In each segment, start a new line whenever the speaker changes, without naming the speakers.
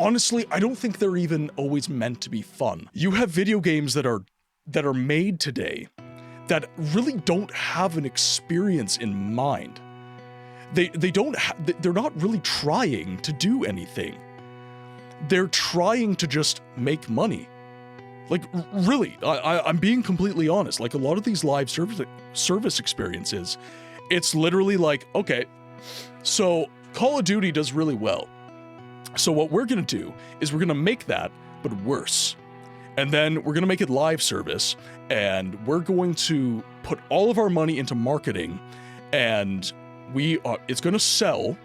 honestly, I don't think they're even always meant to be fun. You have video games that are made today that really don't have an experience in mind. They're not really trying to do anything. They're trying to just make money. Like, really, I'm being completely honest. Like, a lot of these live service experiences, it's literally like, okay, so Call of Duty does really well. So what we're gonna do is we're gonna make that, but worse. And then we're gonna make it live service, and we're going to put all of our money into marketing, and it's gonna sell,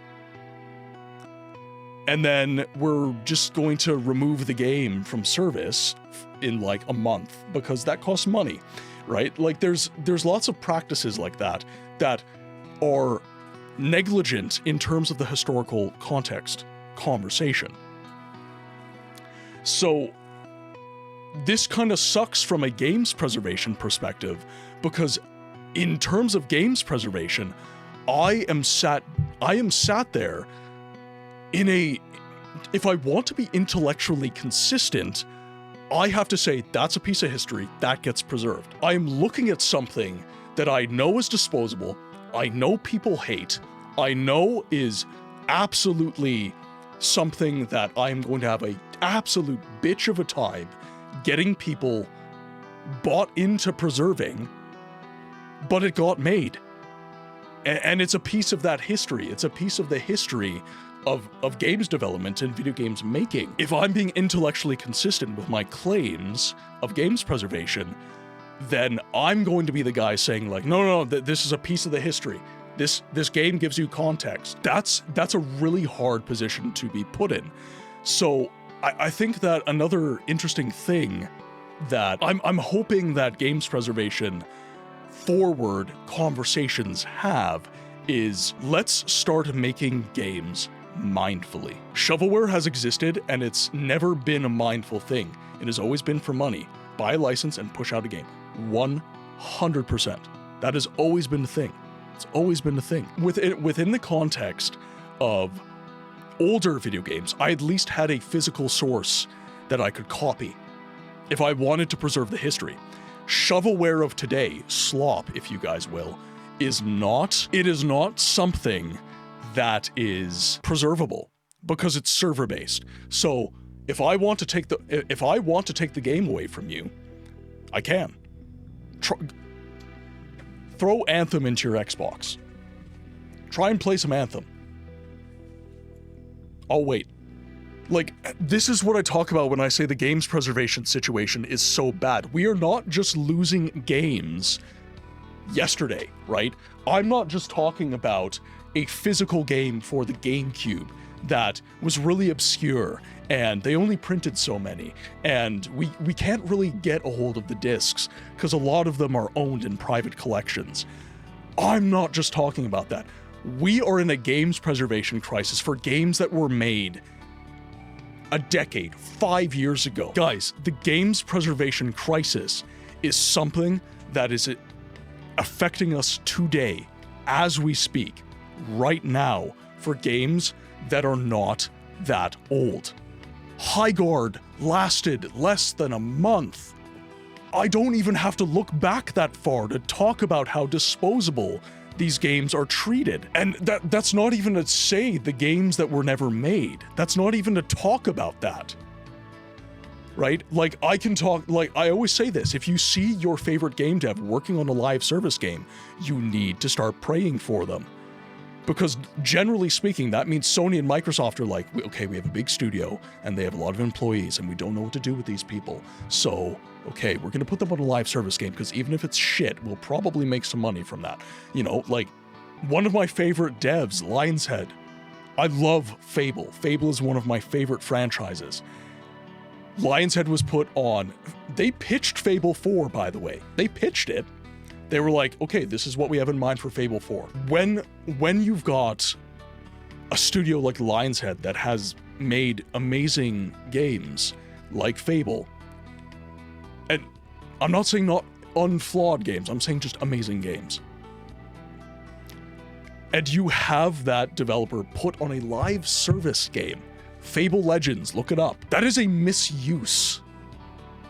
and then we're just going to remove the game from service in like a month because that costs money, right? Like there's lots of practices like that are negligent in terms of the historical context conversation. So this kind of sucks from a games preservation perspective, because in terms of games preservation, I am sat there if I want to be intellectually consistent, I have to say that's a piece of history that gets preserved. I am looking at something that I know is disposable, I know people hate, I know is absolutely something that I'm going to have a absolute bitch of a time getting people bought into preserving, but it got made. And it's a piece of that history. It's a piece of the history of games development and video games making. If I'm being intellectually consistent with my claims of games preservation, then I'm going to be the guy saying like, no, this is a piece of the history. This game gives you context. That's a really hard position to be put in. So I think that another interesting thing that I'm hoping that games preservation forward conversations have is, let's start making games mindfully. Shovelware has existed and it's never been a mindful thing. It has always been for money. Buy a license and push out a game. 100%. That has always been the thing. It's always been the thing. Within the context of older video games, I at least had a physical source that I could copy if I wanted to preserve the history. Shovelware of today, slop, if you guys will, is not something that is preservable because it's server-based. So if I want to take the game away from you, I can. Throw Anthem into your Xbox. Try and play some Anthem. I'll wait. Like, this is what I talk about when I say the games preservation situation is so bad. We are not just losing games yesterday, right? I'm not just talking about a physical game for the GameCube that was really obscure and they only printed so many, and we can't really get a hold of the discs because a lot of them are owned in private collections. I'm not just talking about that. We are in a games preservation crisis for games that were made a decade, 5 years ago. Guys, the games preservation crisis is something that is affecting us today, as we speak, right now, for games that are not that old. Highguard lasted less than a month. I don't even have to look back that far to talk about how disposable these games are treated. And that's not even to say the games that were never made. That's not even to talk about that. Right? Like, I can talk, like, I always say this, if you see your favorite game dev working on a live service game, you need to start praying for them. Because generally speaking, that means Sony and Microsoft are like, okay, we have a big studio and they have a lot of employees and we don't know what to do with these people. So, okay, we're gonna put them on a live service game because even if it's shit, we'll probably make some money from that. You know, like, one of my favorite devs, Lion's Head. I love Fable. Fable is one of my favorite franchises. Lion's Head was put on, they pitched Fable 4, by the way. They pitched it. They were like, okay, this is what we have in mind for Fable 4. When you've got a studio like Lion's Head that has made amazing games like Fable, and I'm not saying not unflawed games, I'm saying just amazing games, and you have that developer put on a live service game Fable Legends, look it up. That is a misuse.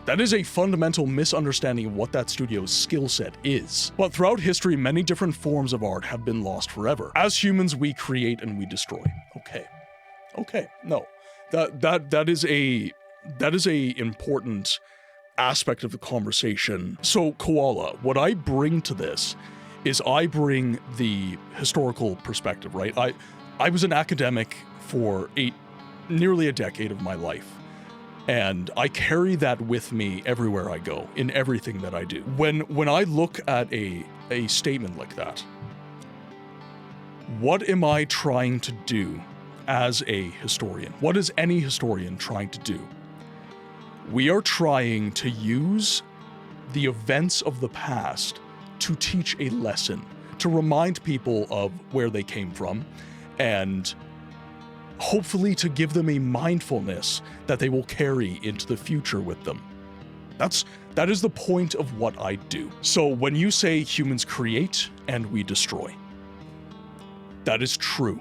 That is a fundamental misunderstanding of what that studio's skill set is. But throughout history, many different forms of art have been lost forever. As humans, we create and we destroy. Okay, no. That is a important aspect of the conversation. So, Koala, what I bring to this is I bring the historical perspective, right? I was an academic for nearly a decade of my life. And I carry that with me everywhere I go, in everything that I do. When I look at a statement like that, what am I trying to do as a historian? What is any historian trying to do? We are trying to use the events of the past to teach a lesson, to remind people of where they came from, and hopefully to give them a mindfulness that they will carry into the future with them. That is the point of what I do. So when you say humans create and we destroy, that is true.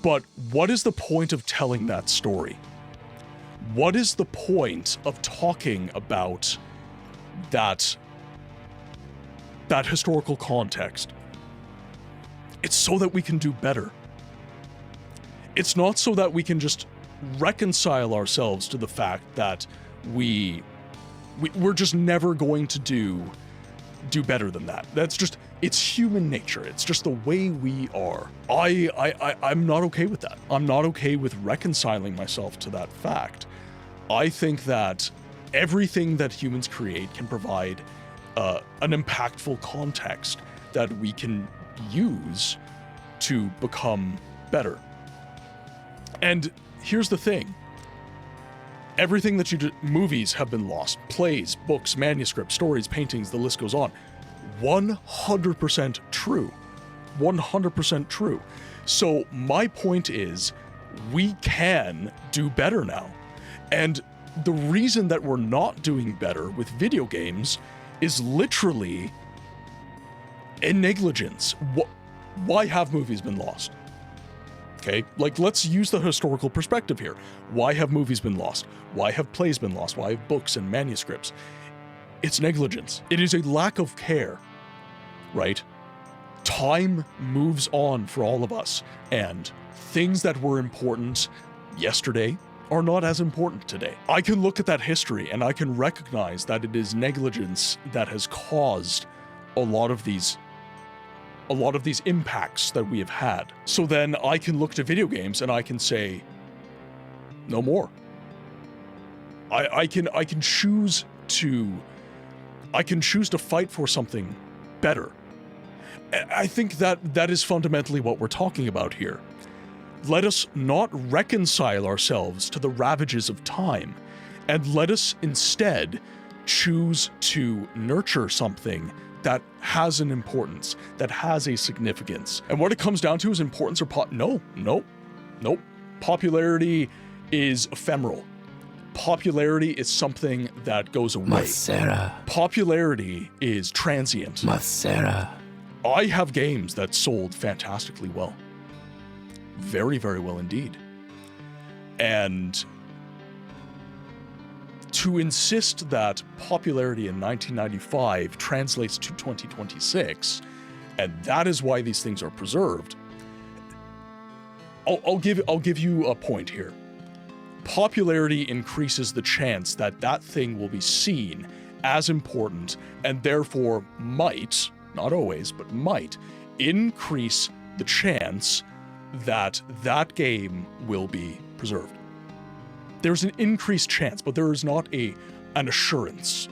But what is the point of telling that story? What is the point of talking about that historical context? It's so that we can do better. It's not so that we can just reconcile ourselves to the fact that we're just never going to do better than that. It's human nature. It's just the way we are. I'm not okay with that. I'm not okay with reconciling myself to that fact. I think that everything that humans create can provide an impactful context that we can use to become better. And here's the thing. Everything that you do, movies have been lost. Plays, books, manuscripts, stories, paintings, the list goes on. 100% true. 100% true. So my point is, we can do better now. And the reason that we're not doing better with video games is literally a negligence. Why have movies been lost? Okay, like, let's use the historical perspective here. Why have movies been lost? Why have plays been lost? Why have books and manuscripts? It's negligence. It is a lack of care, right? Time moves on for all of us, and things that were important yesterday are not as important today. I can look at that history and I can recognize that it is negligence that has caused a lot of these impacts that we have had. So then I can look to video games and I can say, no more. I can choose to fight for something better. I think that is fundamentally what we're talking about here. Let us not reconcile ourselves to the ravages of time, and let us instead choose to nurture something that has an importance, that has a significance. And what it comes down to is importance or nope. Popularity is ephemeral. Popularity is something that goes away.
Masera.
Popularity is transient.
Masera.
I have games that sold fantastically well. Very, very well indeed. And to insist that popularity in 1995 translates to 2026, and that is why these things are preserved, I'll give you a point here. Popularity increases the chance that that thing will be seen as important, and therefore might, not always, but might, increase the chance that that game will be preserved. There's an increased chance, but there is not an assurance.